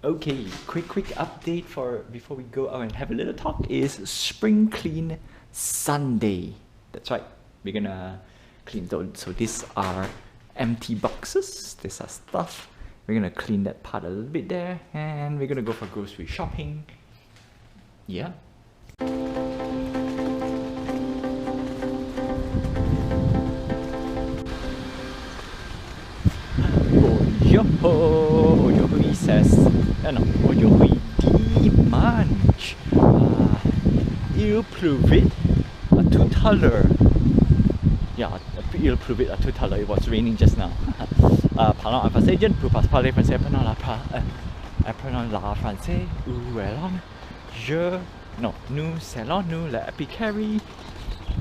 Okay, quick update for before we go out and have a little talk is spring clean Sunday. That's right, we're gonna clean those. So these are empty boxes, these are stuff. We're gonna clean that part a little bit there, and we're gonna go for grocery shopping. Yeah. Ojohui says, Ojohui dimanche. Il pleuvait a tout à l'heure. Yeah, il pleuvait a tout à l'heure. It was raining just now. Parlant en français, je ne peux pas parler français pendant la français. Où allons nous allons nous la Epicary.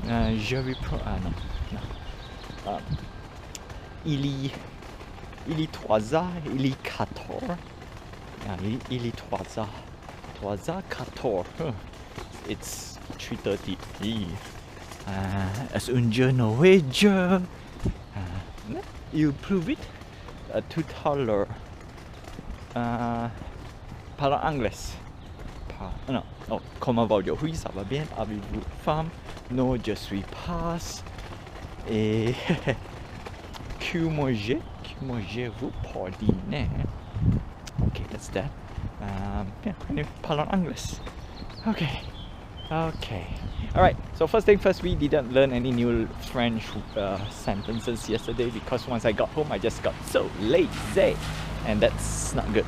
Je reprends. Non. Il est 3h, il est 14. Il est 3h. 3h14. It's 3:30. Est-ce un jeu norvégien? Il pleuvait tout à l'heure. Parlons anglais. Non. Oh, comment va aujourd'hui? Ça va bien? Avez-vous faim? Non, je suis pas. Et que mangez-vous pour dîner? Okay, that's that. Yeah, parlons anglais. Okay. Alright, so first thing first, we didn't learn any new French sentences yesterday because once I got home, I just got so lazy, and that's not good.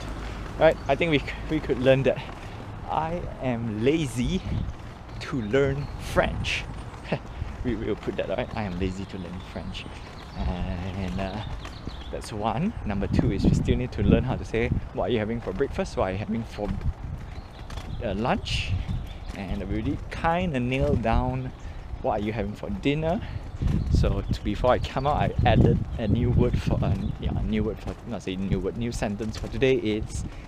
Alright, I think we could learn that I am lazy to learn French. we will put that, alright? I am lazy to learn French. And that's one. Number two is we still need to learn how to say what are you having for breakfast, what are you having for lunch, and we already kind of nailed down what are you having for dinner. So before I come out, I added a new word for new sentence for today.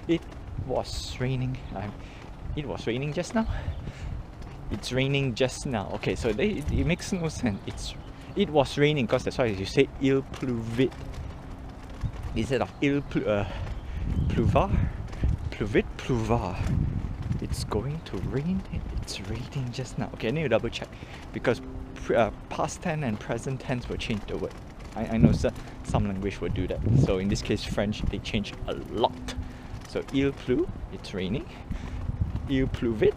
It was raining. It was raining just now. It's raining just now. Okay, so it makes no sense. It was raining because that's why you say il pleuvait instead of il pleuvoir. It's going to rain. It's raining just now. Okay, I need to double check because past tense and present tense will change the word. I know some language will do that. So in this case, French, they change a lot. So il pleut, it's raining. Il pleuvait,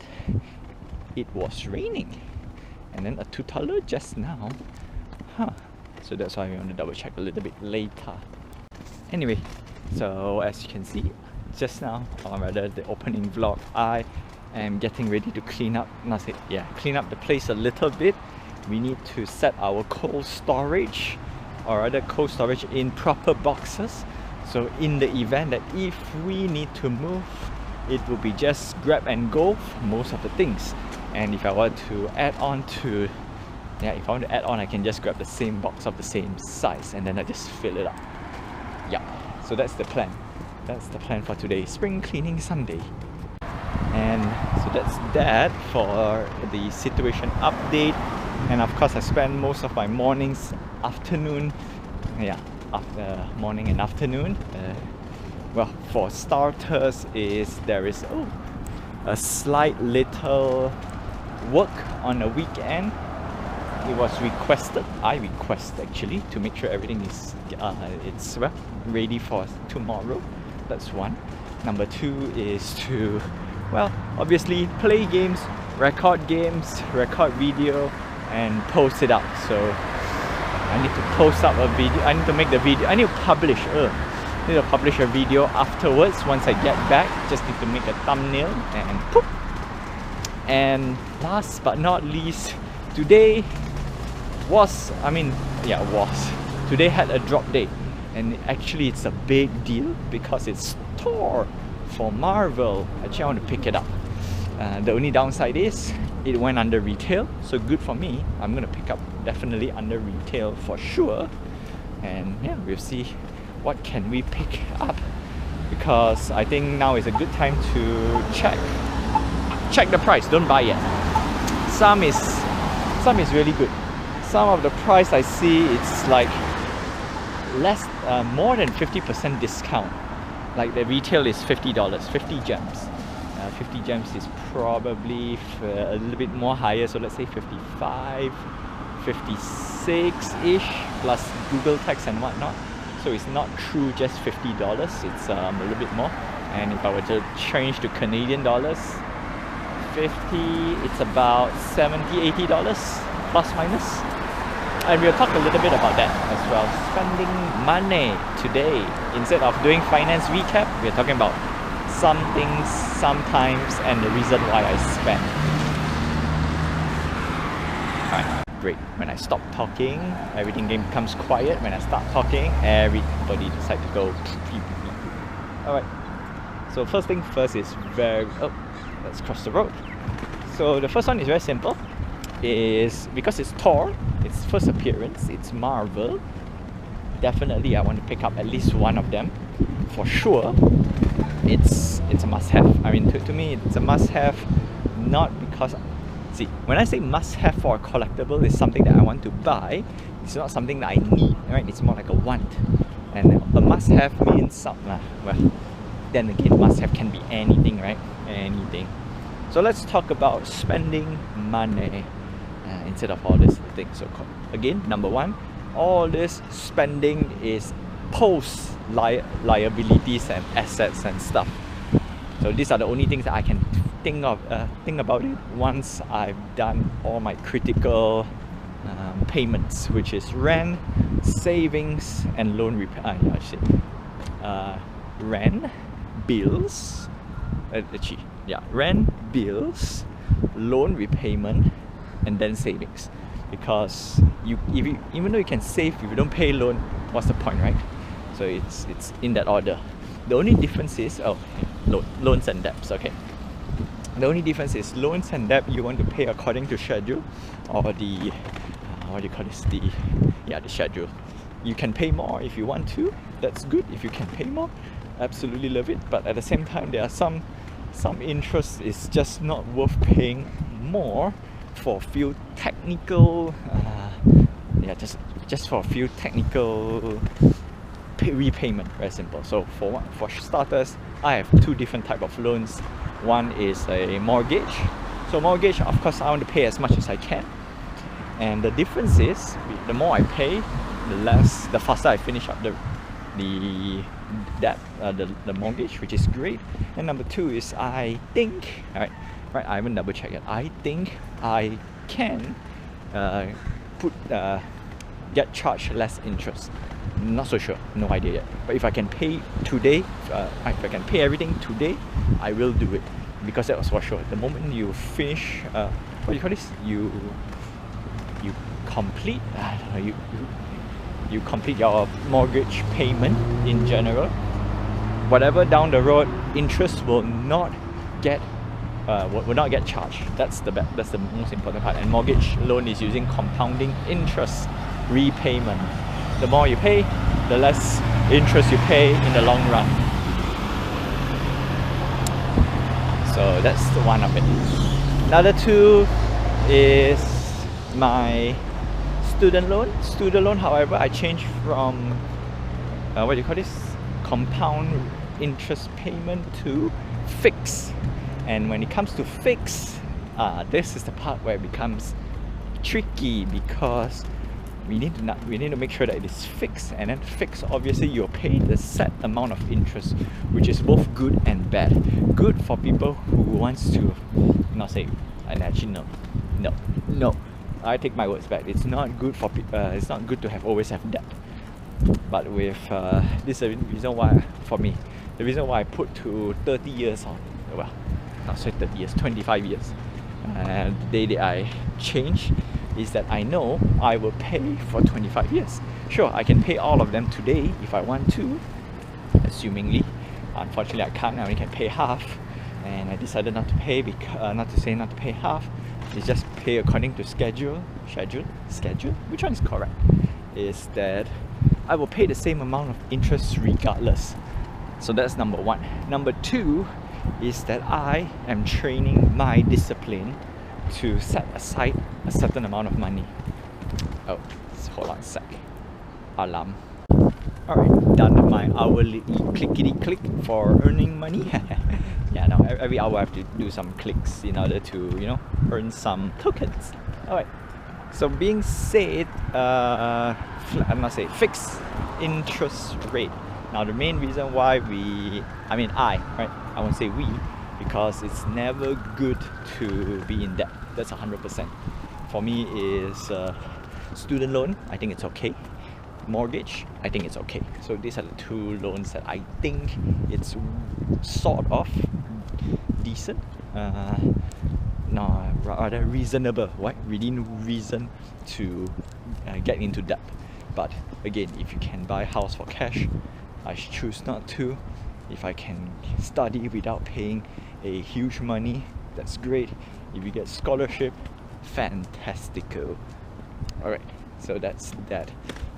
it was raining. And then a tout à l'heure just now. So that's why we want to double check a little bit later. Anyway, so as you can see, just now, or rather the opening vlog, I am getting ready to clean up the place a little bit. We need to set our cold storage, or rather cold storage in proper boxes. So in the event that if we need to move, it will be just grab and go for most of the things. And if I want to add on, I can just grab the same box of the same size and then I just fill it up. Yeah, so that's the plan. That's the plan for today, Spring Cleaning Sunday. And so that's that for the situation update. And of course, I spend most of my mornings, afternoon. After morning and afternoon. Well, for starters, there is a slight little work on the weekend. It was requested. I requested actually to make sure everything is ready for tomorrow. That's one. Number two is to obviously play games, record video, and post it up. So I need to post up a video. I need to make the video. I need to publish. Need to publish a video afterwards once I get back. Just need to make a thumbnail and poof. And last but not least, today today had a drop day, and actually it's a big deal because it's Thor for Marvel. Actually, I want to pick it up. The only downside is it went under retail, so good for me. I'm gonna pick up definitely under retail for sure, and yeah, we'll see what can we pick up, because I think now is a good time to check the price. Don't buy yet. Some is really good. Some of the price I see, it's like more than 50% discount. like the retail is $50, 50 gems. 50 gems is probably a little bit more higher, so let's say 55, 56-ish plus Google tax and whatnot. So it's not true just $50, it's a little bit more. And if I were to change to Canadian dollars, 50, it's about $70-80 plus minus. And we'll talk a little bit about that as well. Spending money today. Instead of doing finance recap, we're talking about some things, sometimes, and the reason why I spend. Alright, great. When I stop talking, everything becomes quiet. When I start talking, everybody decides to go. Alright, so first thing first is let's cross the road. So the first one is very simple. Is because it's Thor, its first appearance, it's Marvel. Definitely I want to pick up at least one of them. For sure, it's a must-have. I mean, to me, it's a must-have, not because... See, when I say must-have for a collectible, it's something that I want to buy. It's not something that I need, right? It's more like a want. And a must-have means something, well, then again, must-have can be anything, right? Anything. So let's talk about spending money instead of all these things. So again, number one, all this spending is post liabilities and assets and stuff. So these are the only things that I can think about it once I've done all my critical payments, which is rent, savings, and loan rent, bills, rent, bills, loan repayment, and then savings. Because even though you can save, if you don't pay loan, what's the point, right? So it's in that order. The only difference is loans and debts. Okay. The only difference is loans and debt you want to pay according to schedule, or the what do you call this? The schedule. You can pay more if you want to. That's good. If you can pay more, absolutely love it. But at the same time, there are some interest is just not worth paying more for a few technical just for a few technical repayment. Very simple. So for starters, I have two different type of loans. One is a mortgage. So mortgage, of course, I want to pay as much as I can, and the difference is the more I pay, the faster I finish up the mortgage, which is great. And number two is I think, right, I haven't double checked yet. I think I can get charged less interest. Not so sure, no idea yet. But if I can pay today, if I can pay everything today, I will do it, because that was for sure. The moment you finish, what do you call this? You complete. I don't know. You complete your mortgage payment in general. Whatever down the road, interest will not get charged. That's the most important part. And mortgage loan is using compounding interest repayment. The more you pay, the less interest you pay in the long run. So that's one of it. Another two is my student loan. Student loan, however, I changed from what do you call this? Compound interest payment to fixed. And when it comes to fixed, this is the part where it becomes tricky, because we need to make sure that it is fixed. And then fixed, obviously you're paid a set amount of interest, which is both good and bad. Good for people who wants to not say, and actually no, I take my words back. It's not good for it's not good to always have debt. But with this is the reason why, for me, the reason why I put to 30 years or, well, not say 30 years, 25 years. And the day that I change is that I know I will pay for 25 years. Sure, I can pay all of them today if I want to, assumingly. Unfortunately, I can't. I only can pay half, and I decided not to pay because not to pay half. It's just pay according to schedule. Which one is correct? Is that I will pay the same amount of interest regardless. So that's number one. Number two is that I am training my discipline to set aside a certain amount of money. Oh, hold on a sec. Alarm. Alright, done my hourly clickety click for earning money. Yeah, now every hour I have to do some clicks in order to, you know, earn some tokens. Alright, so being said, I must say fixed interest rate. Now the main reason why I won't say we, because it's never good to be in debt. That's 100%. For me is student loan, I think it's okay. Mortgage, I think it's okay. So these are the two loans that I think it's sort of decent, no, rather reasonable, right? Within reason to get into debt. But again, if you can buy house for cash, I choose not to. If I can study without paying a huge money, that's great. If you get scholarship, fantastical. Alright, so that's that.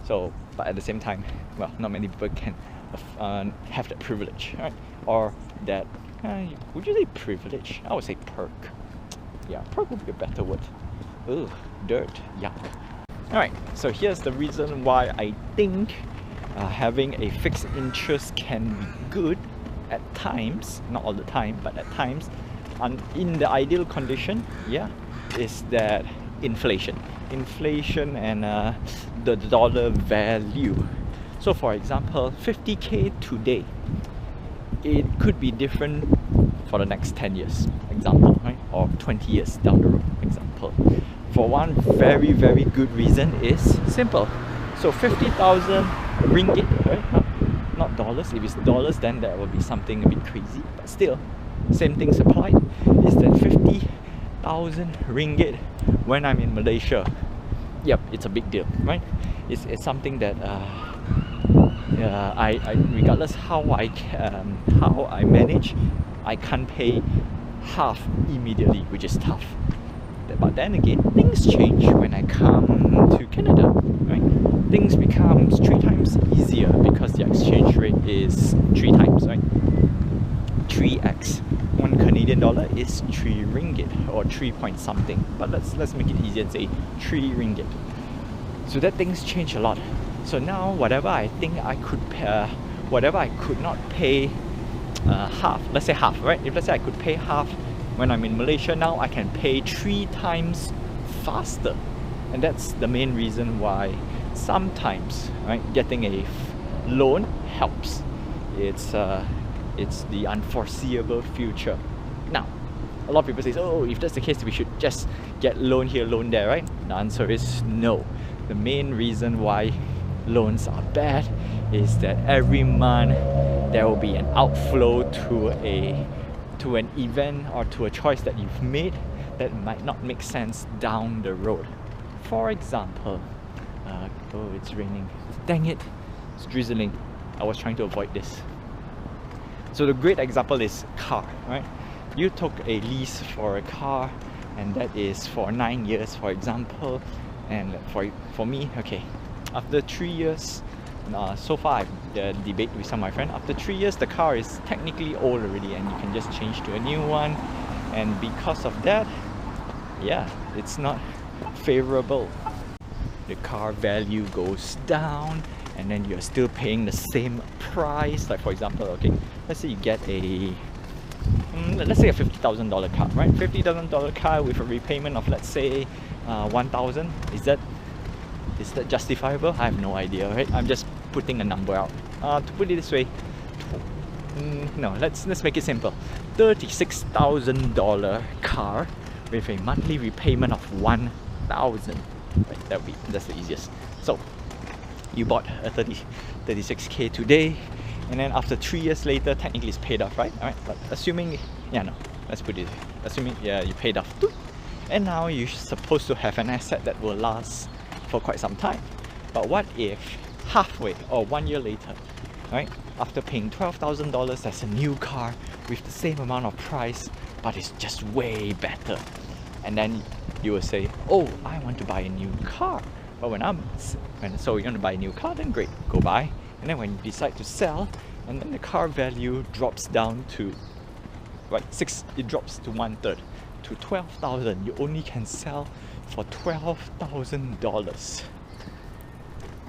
So, but at the same time, well, not many people can have that privilege, right? Or that, would you say privilege? I would say perk. Yeah, perk would be a better word. Ugh, dirt, yuck. Alright, so here's the reason why I think having a fixed interest can be good at times, not all the time, but at times. And in the ideal condition, yeah, is that inflation and the dollar value. So for example, 50k today, it could be different for the next 10 years, example, right? Or 20 years down the road, example. For one very, very good reason is simple. So 50,000 ringgit, right? Not dollars. If it's dollars, then that will be something a bit crazy, but still, same things applied. Is that 50,000 ringgit when I'm in Malaysia? Yep, it's a big deal, right? It's something that I regardless how I manage, I can't pay half immediately, which is tough. But then again, things change when I come to Canada, right? Things becomes 3 times easier because the exchange rate is 3 times, right? 3x. 1 Canadian dollar is 3 ringgit or 3 point something. But let's make it easier and say 3 ringgit. So that things change a lot. So now whatever I think I could pay, whatever I could not pay half, let's say half, right? If let's say I could pay half when I'm in Malaysia, now I can pay 3 times faster. And that's the main reason why sometimes, right, getting a loan helps. It's the unforeseeable future. Now, a lot of people say, oh, if that's the case, we should just get loan here, loan there, right? The answer is no. The main reason why loans are bad is that every month there will be an outflow to an event or to a choice that you've made that might not make sense down the road. For example, oh, it's raining. Dang it, it's drizzling. I was trying to avoid this. So the great example is car, right? You took a lease for a car, and that is for 9 years, for example. And for me, okay, after 3 years, so far I've debated with some of my friends. After 3 years, the car is technically old already, and you can just change to a new one. And because of that, yeah, it's not favorable. The car value goes down, and then you're still paying the same price. Like for example, okay, let's say you get a let's say a $50,000 car, right? $50,000 car with a repayment of, let's say, 1,000. Is that justifiable? I have no idea, right? I'm just putting a number out. To put it this way, no, let's make it simple. $36,000 car with a monthly repayment of 1,000. Right, that's the easiest. So you bought a 36k today, and then after 3 years later, technically it's paid off, right? Alright, but assuming, let's put it, assuming you paid off too, and now you're supposed to have an asset that will last for quite some time. But what if halfway or 1 year later, right, after paying $12,000, there's a new car with the same amount of price, but it's just way better? And then you will say, oh, I want to buy a new car. But so you want to buy a new car, then great, go buy. And then when you decide to sell, and then the car value drops down to, it drops to 1/3, to 12,000. You only can sell for $12,000.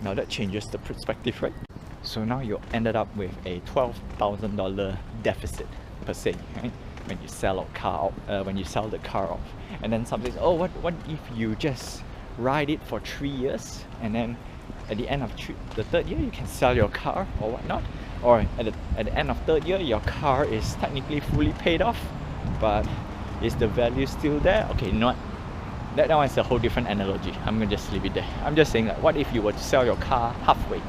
Now that changes the perspective, right? So now you ended up with a $12,000 deficit per se, right? When you sell a car, when you sell the car off, and then somebody says, "Oh, what if you just ride it for 3 years, and then at the end of the third year you can sell your car or whatnot, or at the end of third year your car is technically fully paid off, but is the value still there?" Okay, you know what? That one is a whole different analogy. I'm gonna just leave it there. I'm just saying, like, what if you were to sell your car halfway?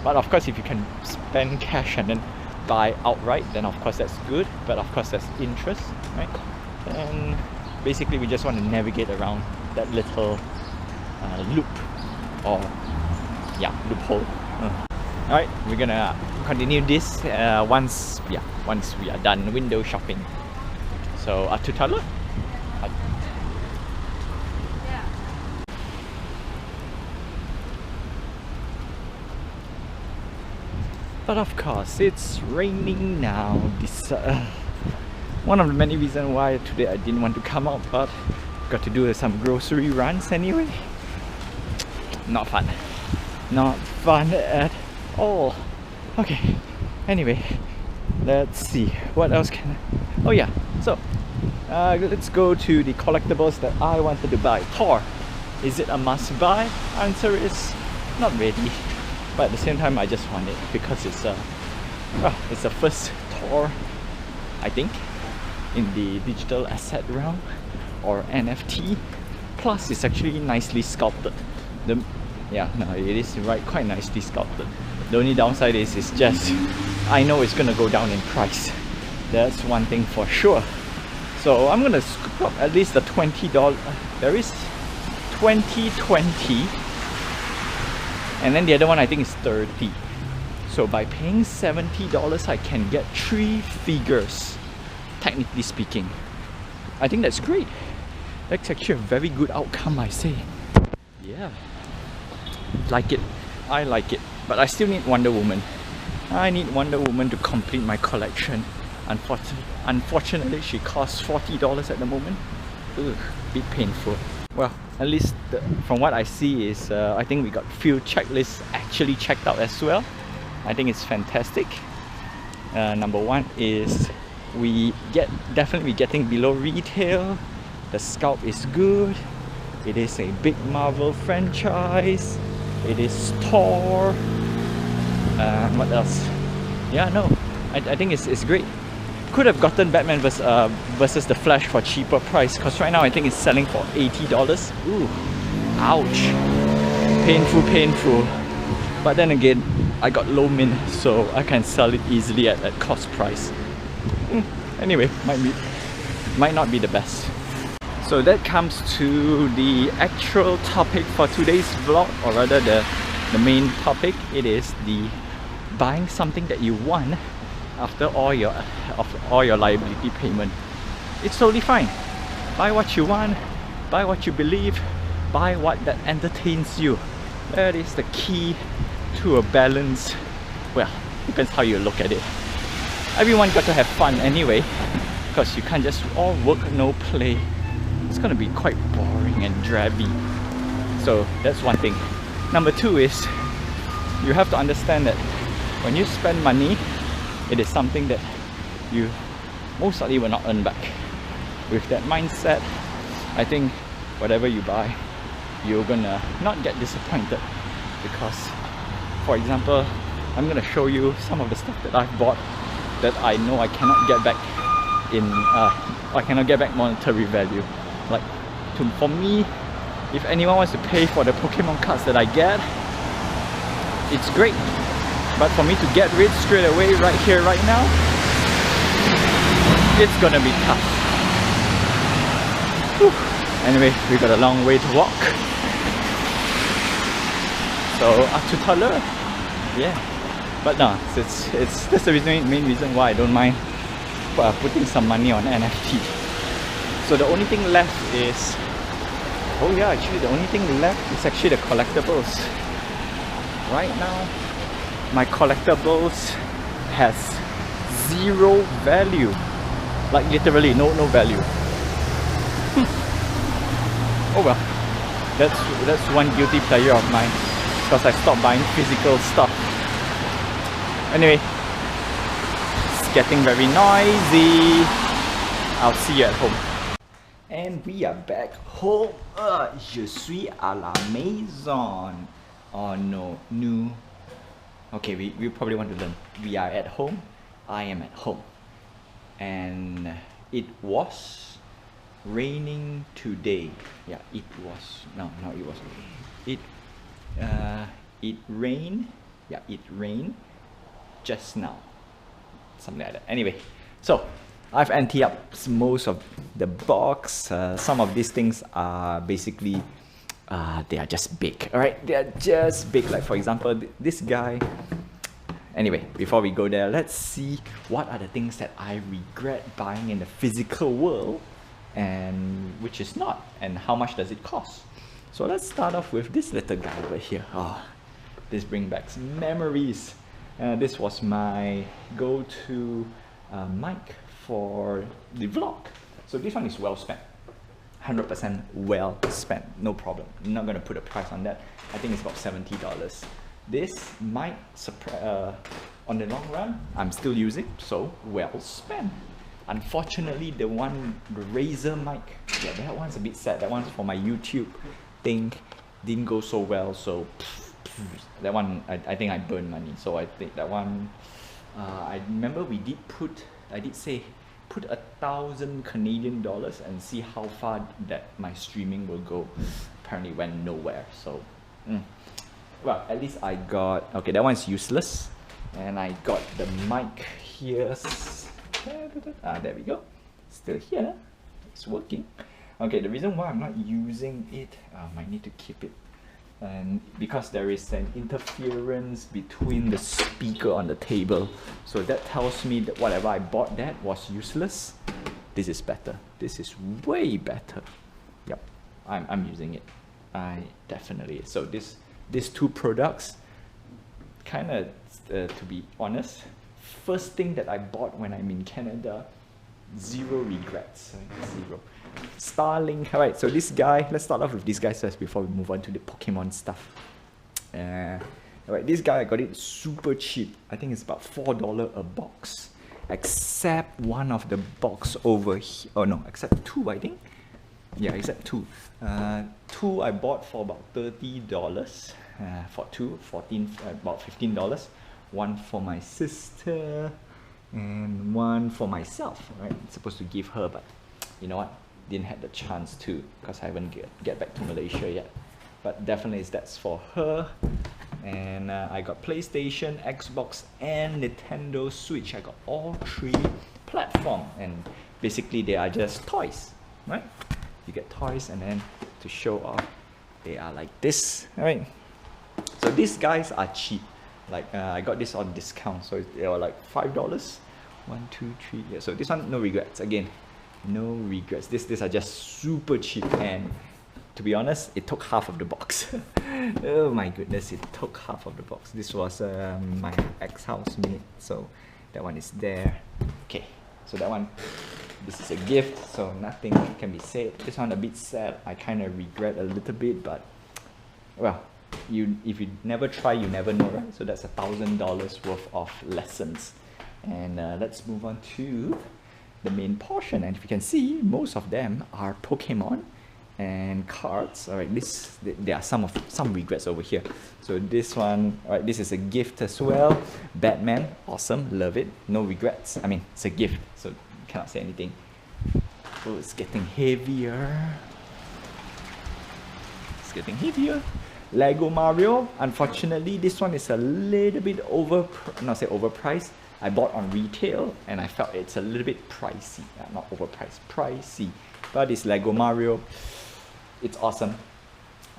But of course, if you can spend cash and then buy outright, then of course that's good. But of course, there's interest, right? And basically, we just want to navigate around that little loop, or loophole. All right, we're gonna continue this once we are done window shopping. So, Untitled. But of course, it's raining now. This one of the many reasons why today I didn't want to come out, but got to do some grocery runs anyway. Not fun. Not fun at all. Okay. Anyway, let's see. What else can I... Oh yeah. So, let's go to the collectibles that I wanted to buy. Thor. Is it a must buy? Answer is not really. But at the same time, I just want it because it's the first Thor, I think, in the digital asset realm, or NFT. Plus, it's actually nicely sculpted. It is quite nicely sculpted. The only downside is it's just, I know it's gonna go down in price. That's one thing for sure. So I'm gonna scoop up at least the $20. There is 2020. And then the other one I think is 30. So by paying $70 I can get 3 figures, technically speaking. I think that's great. That's actually a very good outcome, I say. Yeah. Like it. I like it. But I still need Wonder Woman. I need Wonder Woman to complete my collection. Unfortunately she costs $40 at the moment. Ugh, bit painful. Well, at least from what I see is I think we got few checklists actually checked out as well. I think it's fantastic. Number one is we definitely getting below retail. The sculpt is good. It is a big Marvel franchise. It is Thor. What else? Yeah, no, I think it's great. Could have gotten Batman versus the Flash for cheaper price, because right now I think it's selling for $80. Ooh, ouch. Painful. But then again, I got low min, so I can sell it easily at cost price. Anyway, might not be the best. So that comes to the actual topic for today's vlog, or rather the main topic. It is the buying something that you want after all your liability payment. It's totally fine. Buy what you want, buy what you believe, buy what that entertains you. That is the key to a balance. Well, depends how you look at it. Everyone got to have fun anyway, because you can't just all work no play. It's gonna be quite boring and drabby. So that's one thing. Number two is you have to understand that when you spend money, it is something that you most likely will not earn back. With that mindset, I think whatever you buy, you're gonna not get disappointed. Because, for example, I'm gonna show you some of the stuff that I've bought that I know I cannot get back I cannot get back monetary value. Like, for me, if anyone wants to pay for the Pokemon cards that I get, it's great. But for me to get rid straight away, right here, right now, it's gonna be tough. Whew. Anyway, we got a long way to walk. So, Untitled, yeah. But no, that's the main reason why I don't mind putting some money on NFT. So the only thing left is, oh yeah, actually the only thing left is actually the collectibles. Right now, my collectibles has 0 value. Like literally no value. Oh well, that's one guilty pleasure of mine, because I stopped buying physical stuff. Anyway, it's getting very noisy. I'll see you at home. And we are back home. Je suis à la maison. Oh no, new. Okay, we probably want to learn. We are at home. I am at home. And it was raining today. Yeah, it was. No, it was. It rained. Yeah, it rained just now. Something like that. Anyway, so I've emptied up most of the box. Some of these things are basically, they are just big. All right, they are just big. Like for example, this guy. Anyway, before we go there, let's see what are the things that I regret buying in the physical world, and which is not, and how much does it cost. So let's start off with this little guy over here. Oh, this brings back some memories. This was my go-to mic for the vlog. So this one is well spent. 100% well spent, no problem. I'm not gonna put a price on that. I think it's about $70. This mic, on the long run, I'm still using, so well spent. Unfortunately, the Razer mic, yeah, that one's a bit sad. That one's for my YouTube thing, didn't go so well, so that one, I think I burned money. So I think that one, I remember I did say, put 1,000 Canadian dollars and see how far that my streaming will go. Apparently went nowhere, so well, at least I got, okay, that one's useless. And I got the mic here. There we go. Still here. It's working. Okay, the reason why I'm not using it, I might need to keep it. And because there is an interference between the speaker on the table. So that tells me that whatever I bought that was useless. This is better. This is way better. Yep, I'm using it. I definitely. So these two products, kind of, to be honest, first thing that I bought when I'm in Canada, zero regrets. Zero. Starlink. All right, so this guy, let's start off with this guy first before we move on to the Pokemon stuff. All right, this guy, I got it super cheap. I think it's about $4 a box, except one of the box over here. Oh no, except two, I think. Yeah, except two. Two I bought for about $30. For two, about $15. One for my sister and one for myself. Right, I'm supposed to give her, but you know what? Didn't have the chance to because I haven't get back to Malaysia yet. But definitely that's for her. And I got PlayStation, Xbox, and Nintendo Switch. I got all three platforms, and basically they are just toys, right? You get toys, and then to show off, they are like this. All right. So these guys are cheap. Like I got this on discount, so they were like $5. 1, 2, 3. Yeah. So this one, no regrets. Again, no regrets. These are just super cheap, and to be honest, it took half of the box. Oh my goodness, it took half of the box. This was my ex-house mate, so that one is there. Okay, so that one, this is a gift, so nothing can be said. This one a bit sad. I kind of regret a little bit, but well, if you never try, you never know, right? So that's $1,000 worth of lessons. And let's move on to the main portion. And if you can see, most of them are Pokemon and cards. All right, there are some regrets over here. So this one, all right, this is a gift as well. Batman, awesome, love it. No regrets. I mean, it's a gift, so cannot say anything. Oh, it's getting heavier. It's getting heavier. Lego Mario, unfortunately, this one is a little bit overpriced. I bought on retail and I felt it's a little bit pricey. Not overpriced, pricey. But it's Lego Mario. It's awesome.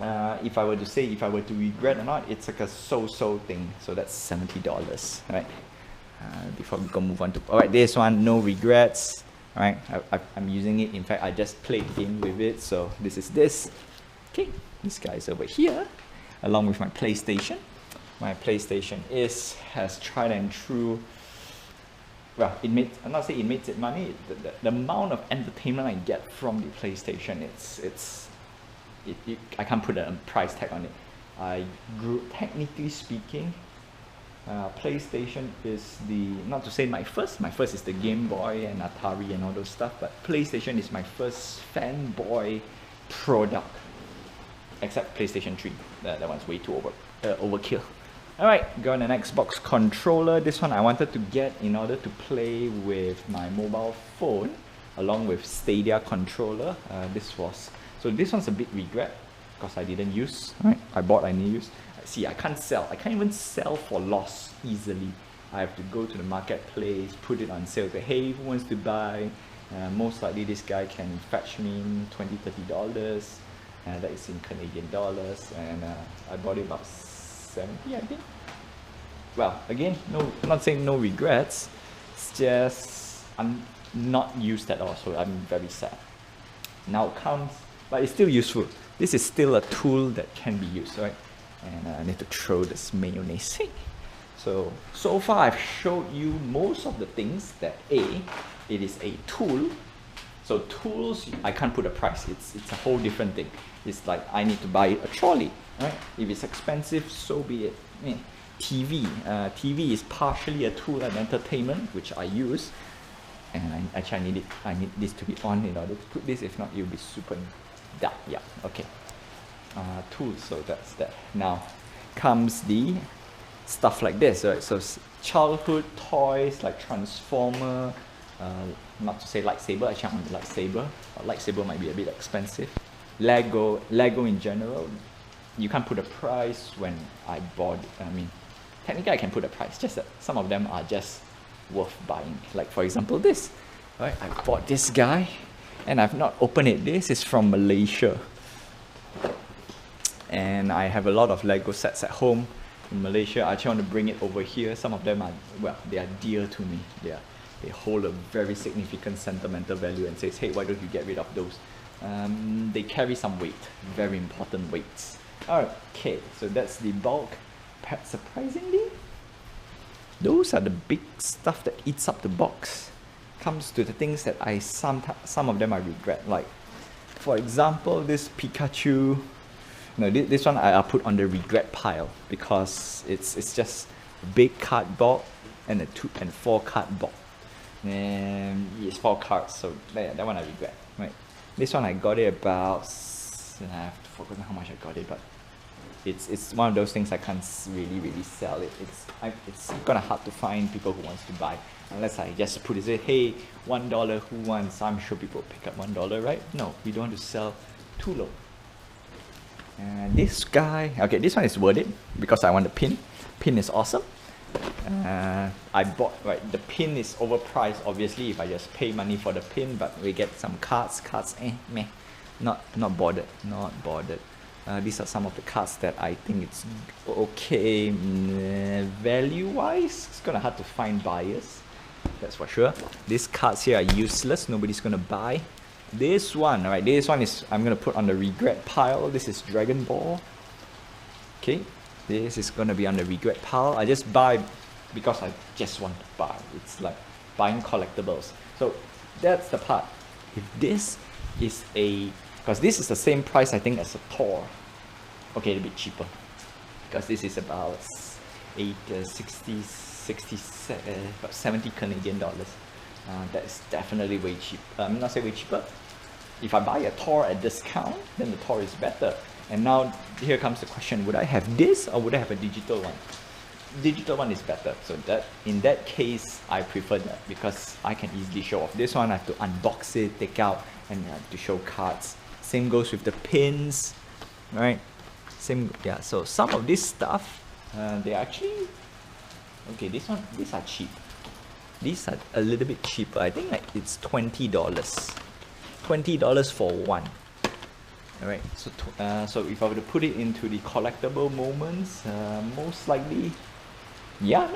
If I were to regret or not, it's like a so-so thing. So that's $70, right? Before we go move on to, all right, this one, no regrets. All right, I'm using it. In fact, I just played game with it. So this is this. Okay, this guy's over here, along with my PlayStation. My PlayStation has tried and true. Well, I'm not saying it makes it money. The amount of entertainment I get from the PlayStation, I can't put a price tag on it. Technically speaking, PlayStation is the, not to say my first is the Game Boy and Atari and all those stuff, but PlayStation is my first fanboy product, except PlayStation 3. That one's way too overkill. Alright, got an Xbox controller. This one I wanted to get in order to play with my mobile phone along with Stadia controller. This one's a bit regret because I didn't use. Right, I bought, I didn't use. See, I can't even sell for loss easily. I have to go to the marketplace, put it on sale, say, hey, who wants to buy? Most likely this guy can fetch me $20–30. That is in Canadian dollars, and I bought it about 70, I think. Well, again, no, I'm not saying no regrets. It's just I'm not used at all, so I'm very sad. Now comes, but it's still useful. This is still a tool that can be used, right? And I need to throw this mayonnaise. So far I've showed you most of the things that it is a tool. So tools, I can't put a price. It's a whole different thing. It's like I need to buy a trolley, right? If it's expensive, so be it. TV is partially a tool and entertainment, which I use. And I need this to be on in order to put this. If not, it'll be super dark. Yeah, okay. Tools, so that's that. Now comes the stuff like this, right? So childhood toys like Transformer, not to say lightsaber, actually I want the lightsaber. Lightsaber might be a bit expensive. Lego in general, you can't put a price when I bought it. I mean, technically I can put a price, just that some of them are just worth buying. Like for example this, right? I bought this guy and I've not opened it. This is from Malaysia. And I have a lot of Lego sets at home in Malaysia. I actually want to bring it over here. Some of them are, well, they are dear to me. They hold a very significant sentimental value and says, hey, why don't you get rid of those? They carry some weight, very important weights. Okay, so that's the bulk. Surprisingly, those are the big stuff that eats up the box. Comes to the things that some of them I regret. Like, for example, this Pikachu. No, this one I'll put on the regret pile because it's just a big cardboard and a 2 and 4 cardboard. And it's 4 cards, so that one I regret. Right. This one I got it about, and I have to forget how much I got it, but it's one of those things I can't really sell it. It's gonna hard to find people who wants to buy unless I just put it, say, hey, $1, who wants? I'm sure people pick up $1, right? No, we don't want to sell too low. And this guy, okay, this one is worth it because I want the pin. Pin is awesome. I bought, right, the pin is overpriced obviously if I just pay money for the pin, but we get some cards, meh, not bothered. These are some of the cards that I think it's okay. Value wise, it's gonna hard to find buyers, that's for sure. These cards here are useless, nobody's gonna buy. This one, alright, this one is, I'm gonna put on the regret pile. This is Dragon Ball. Okay, this is gonna be on the regret pile. I just buy because I just want to buy. It's like buying collectibles. So that's the part. If this is because this is the same price I think as a Thor. Okay, a bit cheaper. Because this is about 70 Canadian dollars. That is definitely way cheap. I'm not saying way cheaper. If I buy a Thor at discount, then the Thor is better. And now here comes the question: would I have this or would I have a digital one? Digital one is better. So that in that case, I prefer that because I can easily show off. This one I have to unbox it, take out, and I have to show cards. Same goes with the pins, right? Same, yeah. So some of this stuff, they actually okay. These are cheap. These are a little bit cheaper. I think like it's $20. $20 for one. Alright, so if I were to put it into the collectible moments, most likely, yeah,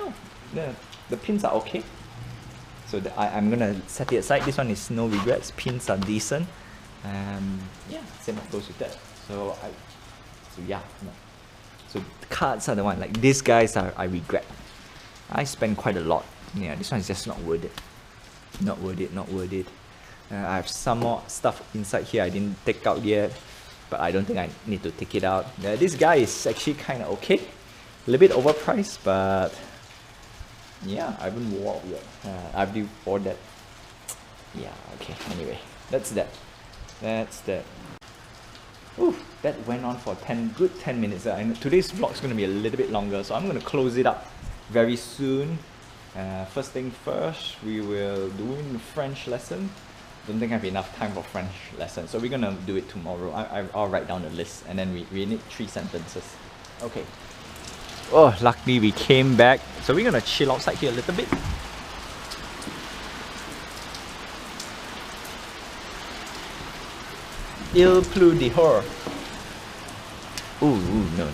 no, the pins are okay. So I'm gonna set it aside. This one is no regrets. Pins are decent. Yeah, same goes with that. So yeah, no. So the cards are the one. Like these guys I regret. I spend quite a lot. Yeah, this one is just not worth it. Not worth it. I have some more stuff inside here I didn't take out yet, but I don't think I need to take it out. This guy is actually kind of okay. A little bit overpriced, but Yeah, I haven't wore out yet. I already wore that. Yeah, okay, anyway, that's that. That's that. Ooh, that went on for good 10 minutes. And today's vlog is going to be a little bit longer, so I'm going to close it up very soon. First thing first, we will do a French lesson. Don't think I have enough time for French lesson, so we're going to do it tomorrow. I'll write down the list, and then we need 3 sentences. Okay. Oh, luckily we came back. So we're going to chill outside here a little bit. Il pleut dehors. Ooh, no.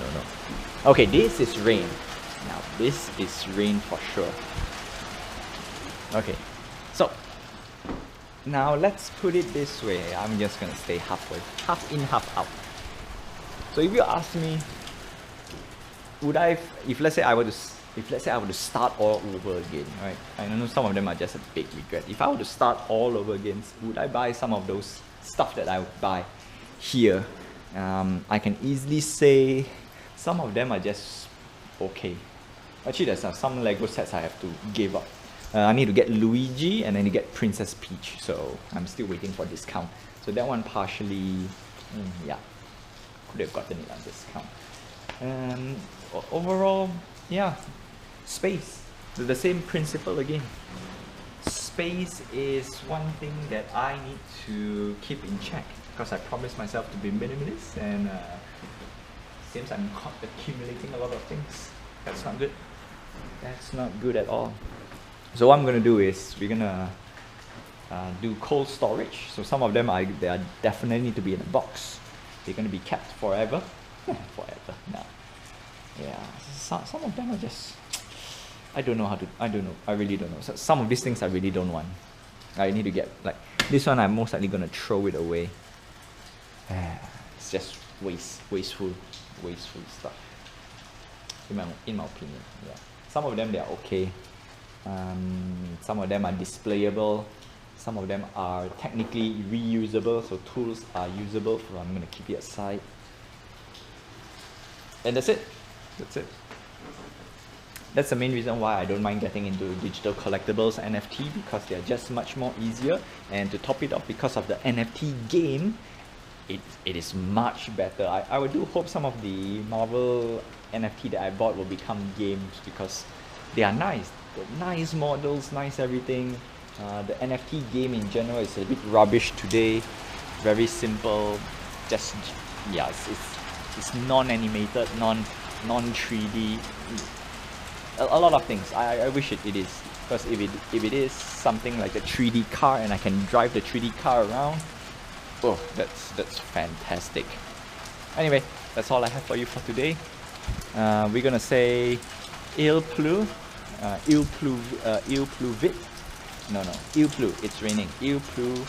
Okay, this is rain. Now, this is rain for sure. Okay, so now let's put it this way. I'm just gonna stay halfway, half in, half out. So if you ask me, would I, if let's say I were to start all over again, right? I know some of them are just a big regret. If I were to start all over again, would I buy some of those stuff that I would buy here? I can easily say some of them are just okay. Actually, there's some Lego sets I have to give up. I need to get Luigi and then to get Princess Peach, so I'm still waiting for discount. So that one partially, yeah, could have gotten it on discount. Overall, yeah, space, the same principle again. Space is one thing that I need to keep in check because I promised myself to be minimalist, and seems I'm accumulating a lot of things. That's not good. That's not good at all. So what I'm gonna do is we're gonna do cold storage. So some of them they are definitely need to be in a box. They're gonna be kept forever. Forever. No. Yeah. Some of them are just, I don't know how to. I really don't know. So some of these things I really don't want. I need to get, like this one. I'm most likely gonna throw it away. It's just wasteful stuff. In my opinion, yeah. Some of them they are okay. Some of them are displayable. Some of them are technically reusable. So tools are usable. So I'm gonna keep it aside. And that's it. That's the main reason why I don't mind getting into digital collectibles, NFT, because they're just much more easier. And to top it off, because of the NFT game, it is much better. I would do hope some of the Marvel NFT that I bought will become games, because they are nice. They're nice models, nice everything. The NFT game in general is a bit rubbish today. Very simple. Just, yeah, it's non-animated, non-3D. A lot of things. I wish it is, because if it is something like a 3D car and I can drive the 3D car around, oh, that's fantastic. Anyway, that's all I have for you for today. We're gonna say il pleut vite. No, il pleut, it's raining. Il pleut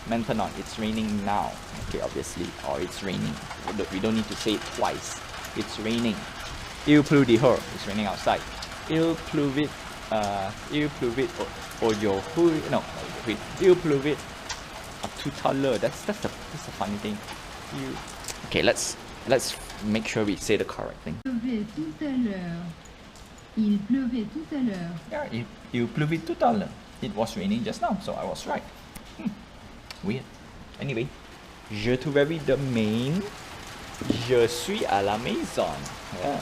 maintenant, it's raining now. Okay, obviously, or it's raining. We don't need to say it twice. It's raining. Il pleut dehors, it's raining outside. Il pleut vite aujourd'hui. No, wait. Il pleut vite tout à l'heure. That's the funny thing. Okay, let's make sure we say the correct thing. Il pleuvait tout à l'heure. Yeah, il pleuvait tout à l'heure. It was raining just now, so I was right. Weird. Anyway, je te verrai demain. Je suis à la maison. Yeah.